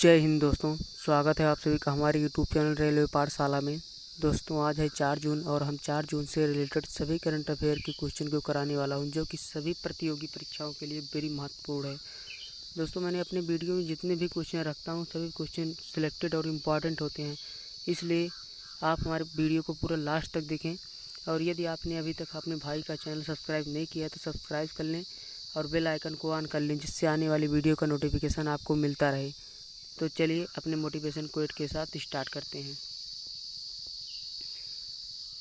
जय हिंद दोस्तों, स्वागत है आप सभी का हमारे यूट्यूब चैनल रेलवे पाठशाला में। दोस्तों आज है 4 जून और हम 4 जून से रिलेटेड सभी करंट अफेयर के क्वेश्चन को कराने वाला हूं, जो कि सभी प्रतियोगी परीक्षाओं के लिए वेरी महत्वपूर्ण है। दोस्तों मैंने अपने वीडियो में जितने भी क्वेश्चन रखता हूं सभी क्वेश्चन सिलेक्टेड और इम्पॉर्टेंट होते हैं, इसलिए आप हमारे वीडियो को पूरा लास्ट तक देखें। और यदि आपने अभी तक अपने भाई का चैनल सब्सक्राइब नहीं किया तो सब्सक्राइब कर लें और बेल आइकन को ऑन कर लें, जिससे आने वाली वीडियो का नोटिफिकेशन आपको मिलता रहे। तो चलिए अपने मोटिवेशन कोट के साथ स्टार्ट करते हैं।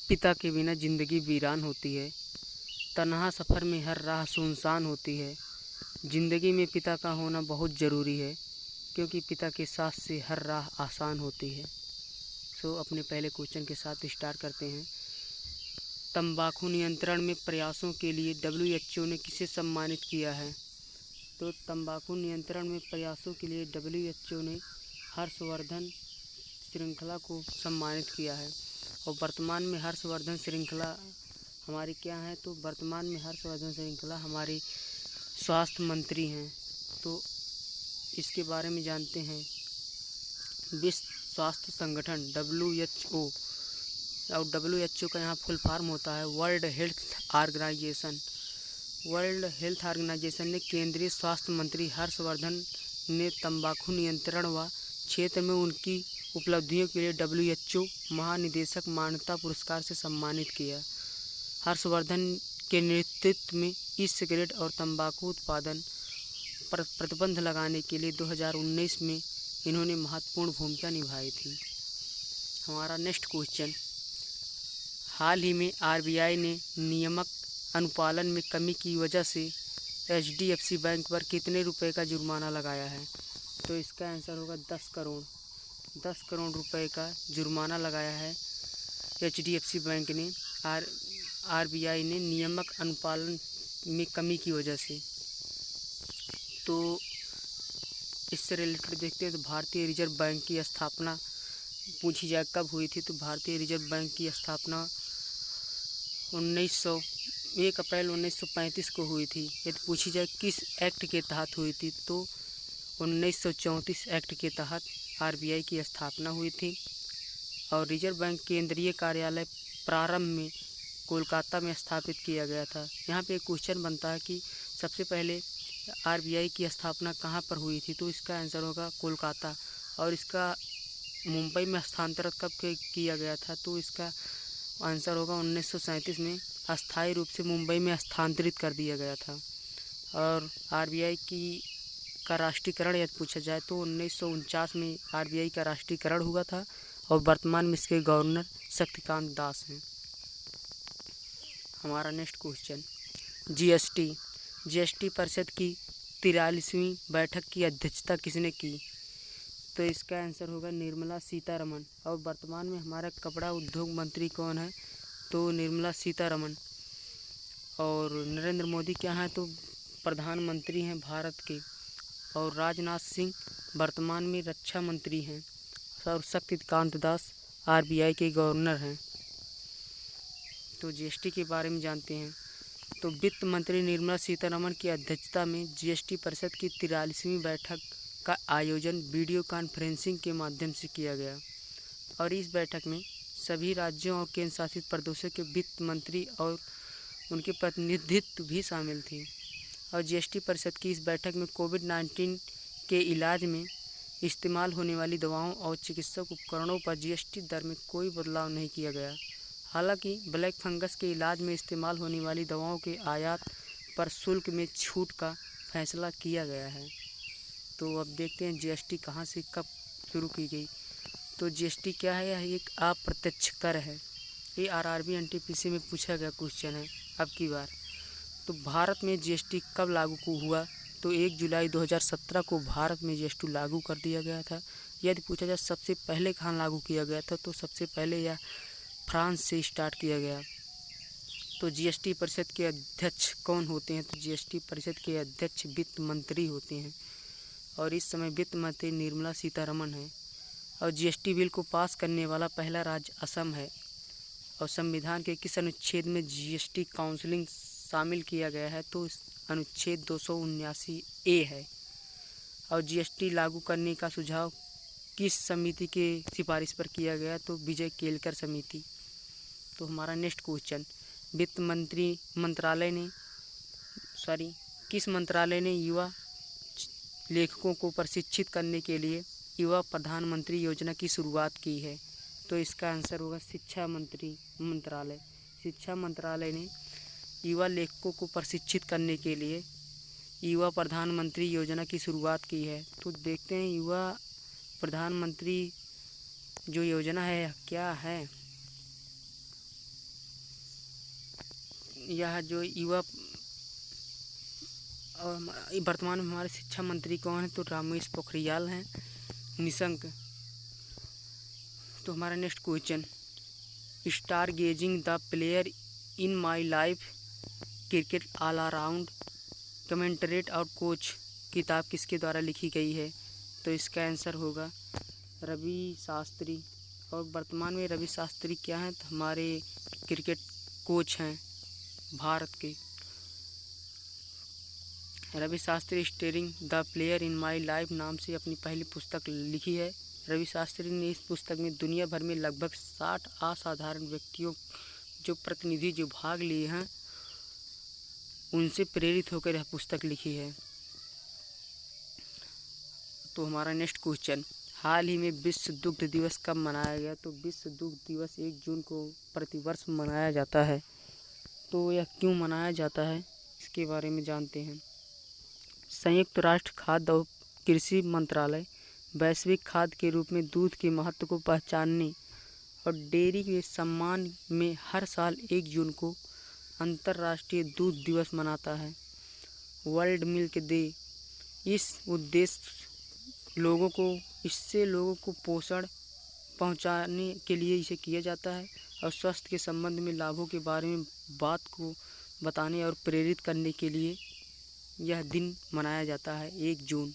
पिता के बिना जिंदगी वीरान होती है, तन्हा सफ़र में हर राह सुनसान होती है। जिंदगी में पिता का होना बहुत ज़रूरी है, क्योंकि पिता के साथ से हर राह आसान होती है। अपने पहले क्वेश्चन के साथ स्टार्ट करते हैं। तंबाकू नियंत्रण में प्रयासों के लिए WHO ने किसे सम्मानित किया है? तो तंबाकू नियंत्रण में प्रयासों के लिए WHO ने हर्षवर्धन श्रृंखला को सम्मानित किया है। और वर्तमान में हर्षवर्धन श्रृंखला हमारी क्या है? तो वर्तमान में हर्षवर्धन श्रृंखला हमारे स्वास्थ्य मंत्री हैं। तो इसके बारे में जानते हैं। विश्व स्वास्थ्य संगठन WHO, और WHO का यहाँ फुल फॉर्म होता है World Health Organization. World Health Organization ने केंद्रीय स्वास्थ्य मंत्री हर्षवर्धन ने तंबाकू नियंत्रण व क्षेत्र में उनकी उपलब्धियों के लिए WHO महानिदेशक मान्यता पुरस्कार से सम्मानित किया। हर्षवर्धन के नेतृत्व में ई सिगरेट और तंबाकू उत्पादन पर प्रतिबंध लगाने के लिए 2019 में इन्होंने महत्वपूर्ण भूमिका निभाई थी। हमारा नेक्स्ट क्वेश्चन। हाल ही में RBI ने नियामक अनुपालन में कमी की वजह से HDFC बैंक पर कितने रुपए का जुर्माना लगाया है? तो इसका आंसर होगा 10 करोड़। 10 करोड़ रुपए का जुर्माना लगाया है HDFC बैंक ने RBI ने नियामक अनुपालन में कमी की वजह से। तो इससे रिलेटेड देखते हैं। तो भारतीय रिजर्व बैंक की स्थापना पूछी जाए कब हुई थी? तो भारतीय रिजर्व बैंक की स्थापना 1 अप्रैल 1935 को हुई थी। यदि पूछी जाए किस एक्ट के तहत हुई थी? तो 1934 एक्ट के तहत RBI की स्थापना हुई थी। और रिजर्व बैंक केंद्रीय कार्यालय प्रारंभ में कोलकाता में स्थापित किया गया था। यहाँ पे एक क्वेश्चन बनता है कि सबसे पहले RBI की स्थापना कहाँ पर हुई थी? तो इसका आंसर होगा कोलकाता। और इसका मुंबई में हस्तांतरित कब किया गया था? तो इसका आंसर होगा 1937 में अस्थायी रूप से मुंबई में हस्तांतरित कर दिया गया था। और RBI का राष्ट्रीयकरण यदि पूछा जाए तो 1949 में RBI का राष्ट्रीयकरण हुआ था। और वर्तमान में इसके गवर्नर शक्तिकांत दास हैं। हमारा नेक्स्ट क्वेश्चन। GST परिषद की 43वीं बैठक की अध्यक्षता किसने की? तो इसका आंसर होगा निर्मला सीतारमण। और वर्तमान में हमारा कपड़ा उद्योग मंत्री कौन है? तो निर्मला सीतारमण। और नरेंद्र मोदी क्या हैं? तो प्रधानमंत्री हैं भारत के। और राजनाथ सिंह वर्तमान में रक्षा मंत्री हैं। और शक्तिकांत दास RBI के गवर्नर हैं। तो GST के बारे में जानते हैं। तो वित्त मंत्री निर्मला सीतारमण की अध्यक्षता में GST परिषद की 43वीं बैठक का आयोजन वीडियो कॉन्फ्रेंसिंग के माध्यम से किया गया। और इस बैठक में सभी राज्यों और केंद्र शासित प्रदेशों के वित्त मंत्री और उनके प्रतिनिधित्व भी शामिल थे। और GST परिषद की इस बैठक में कोविड-19 के इलाज में इस्तेमाल होने वाली दवाओं और चिकित्सक उपकरणों पर GST दर में कोई बदलाव नहीं किया गया। हालांकि ब्लैक फंगस के इलाज में इस्तेमाल होने वाली दवाओं के आयात पर शुल्क में छूट का फैसला किया गया है। तो अब देखते हैं GST कहाँ से कब शुरू की गई। तो GST क्या है? यह एक अप्रत्यक्ष कर है। ये RRB NTPC में पूछा गया क्वेश्चन है अब की बार। तो भारत में GST कब लागू हुआ? तो 1 जुलाई 2017 को भारत में GST लागू कर दिया गया था। यदि पूछा जाए सबसे पहले कहाँ लागू किया गया था? तो सबसे पहले यह फ्रांस से स्टार्ट किया गया। तो GST परिषद के अध्यक्ष कौन होते हैं? तो GST परिषद के अध्यक्ष वित्त मंत्री होते हैं। और इस समय वित्त मंत्री निर्मला सीतारमण है। और GST बिल को पास करने वाला पहला राज्य असम है। और संविधान के किस अनुच्छेद में GST काउंसलिंग शामिल किया गया है? तो अनुच्छेद 279A है। और जीएसटी लागू करने का सुझाव किस समिति के सिफारिश पर किया गया? तो विजय केलकर समिति। तो हमारा नेक्स्ट क्वेश्चन, वित्त मंत्रालय ने किस मंत्रालय ने युवा लेखकों को प्रशिक्षित करने के लिए युवा प्रधानमंत्री योजना की शुरुआत की है? तो इसका आंसर होगा शिक्षा मंत्रालय। शिक्षा मंत्रालय ने युवा लेखकों को प्रशिक्षित करने के लिए युवा प्रधानमंत्री योजना की शुरुआत की है। तो देखते हैं युवा प्रधानमंत्री जो योजना है क्या है। यह जो युवा और वर्तमान में हमारे शिक्षा मंत्री कौन है? तो रमेश पोखरियाल हैं निशंक। तो हमारा next question, star gazing the player in my life cricket all around commentator और कोच किताब किसके द्वारा लिखी गई है? तो इसका आंसर होगा रवि शास्त्री। और वर्तमान में रवि शास्त्री क्या हैं? तो हमारे क्रिकेट कोच हैं भारत के। Ravi Shastri starring the player in my life नाम से अपनी पहली पुस्तक लिखी है। रवि शास्त्री ने इस पुस्तक में दुनिया भर में लगभग 60 असाधारण व्यक्तियों जो प्रतिनिधि जो भाग लिए हैं उनसे प्रेरित होकर यह पुस्तक लिखी है। तो हमारा नेक्स्ट क्वेश्चन, हाल ही में विश्व दुग्ध दिवस कब मनाया गया? तो विश्व दुग्ध दिवस 1 जून को प्रतिवर्ष मनाया जाता है। तो यह क्यों मनाया जाता है इसके बारे में जानते हैं। संयुक्त राष्ट्र खाद्य और कृषि मंत्रालय वैश्विक खाद्य के रूप में दूध के महत्व को पहचानने और डेयरी के सम्मान में हर साल 1 जून को अंतर्राष्ट्रीय दूध दिवस मनाता है, वर्ल्ड मिल्क डे। इस उद्देश्य इससे लोगों को पोषण पहुंचाने के लिए इसे किया जाता है और स्वास्थ्य के संबंध में लाभों के बारे में बात को बताने और प्रेरित करने के लिए यह दिन मनाया जाता है 1 जून,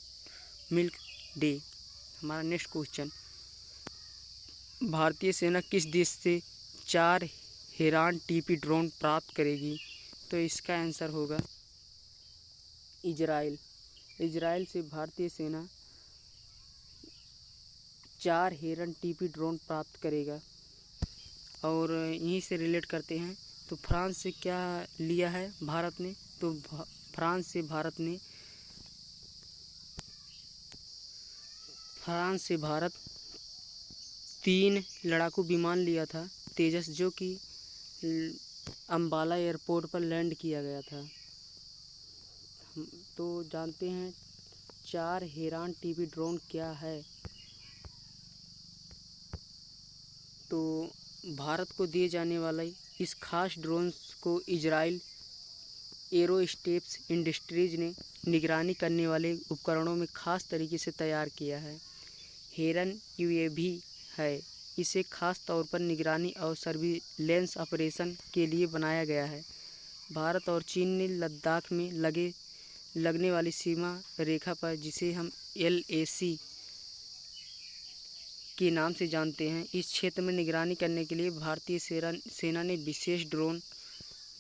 मिल्क डे। हमारा नेक्स्ट क्वेश्चन, भारतीय सेना किस देश से 4 हेरान टीपी ड्रोन प्राप्त करेगी? तो इसका आंसर होगा इजराइल। इजराइल से भारतीय सेना 4 हेरन टीपी ड्रोन प्राप्त करेगा। और यहीं से रिलेट करते हैं, तो फ्रांस से क्या लिया है भारत ने? तो फ्रांस से भारत 3 लड़ाकू विमान लिया था तेजस, जो कि अम्बाला एयरपोर्ट पर लैंड किया गया था। तो जानते हैं 4 हेरान टीपी ड्रोन क्या है। तो भारत को दिए जाने वाला इस खास ड्रोन को इजराइल एरोस्पेस इंडस्ट्रीज ने निगरानी करने वाले उपकरणों में खास तरीके से तैयार किया है। हेरन यूएवी है। इसे खास तौर पर निगरानी और सर्विलेंस ऑपरेशन के लिए बनाया गया है। भारत और चीन ने लद्दाख में लगने वाली सीमा रेखा पर, जिसे हम LAC के नाम से जानते हैं, इस क्षेत्र में निगरानी करने के लिए भारतीय सेना ने विशेष ड्रोन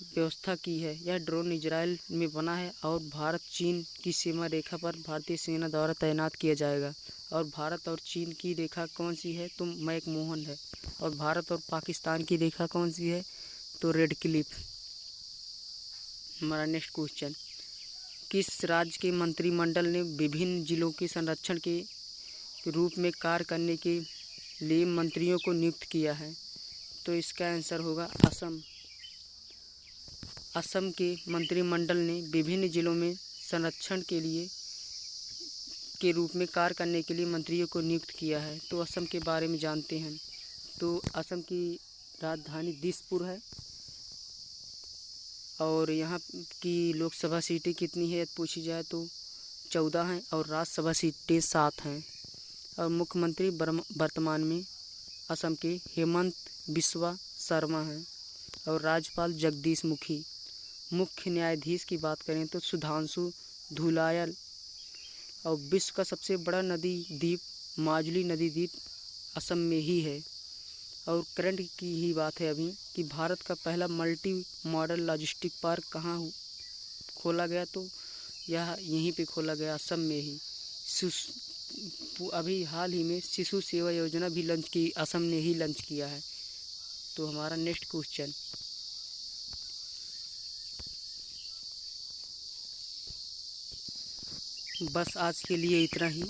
व्यवस्था की है। यह ड्रोन इजराइल में बना है और भारत चीन की सीमा रेखा पर भारतीय सेना द्वारा तैनात किया जाएगा। और भारत और चीन की रेखा कौन सी है? तो मैकमोहन है। और भारत और पाकिस्तान की रेखा कौन सी है? तो रेड क्लिफ। हमारा नेक्स्ट क्वेश्चन, किस राज्य के मंत्रिमंडल ने विभिन्न जिलों के संरक्षण के रूप में कार्य करने के लिए मंत्रियों को नियुक्त किया है? तो इसका आंसर होगा असम। असम के मंत्रिमंडल ने विभिन्न जिलों में संरक्षण के रूप में कार्य करने के लिए मंत्रियों को नियुक्त किया है। तो असम के बारे में जानते हैं। तो असम की राजधानी दिसपुर है और यहाँ की लोकसभा सीटें कितनी है पूछी जाए तो 14 हैं और राज्यसभा सीटें 7 हैं। और मुख्यमंत्री वर्तमान में असम के हेमंत बिस्वा शर्मा हैं और राज्यपाल जगदीश मुखी। मुख्य न्यायाधीश की बात करें तो सुधांशु धुलायल। और विश्व का सबसे बड़ा नदी द्वीप माजुली नदी द्वीप असम में ही है। और करंट की ही बात है अभी कि भारत का पहला मल्टी मॉडल लॉजिस्टिक पार्क कहाँ खोला गया? तो यह यहीं पे खोला गया, असम में ही। अभी हाल ही में शिशु सेवा योजना भी लॉन्च की, असम ने ही लॉन्च किया है। तो हमारा नेक्स्ट क्वेश्चन, बस आज के लिए इतना ही।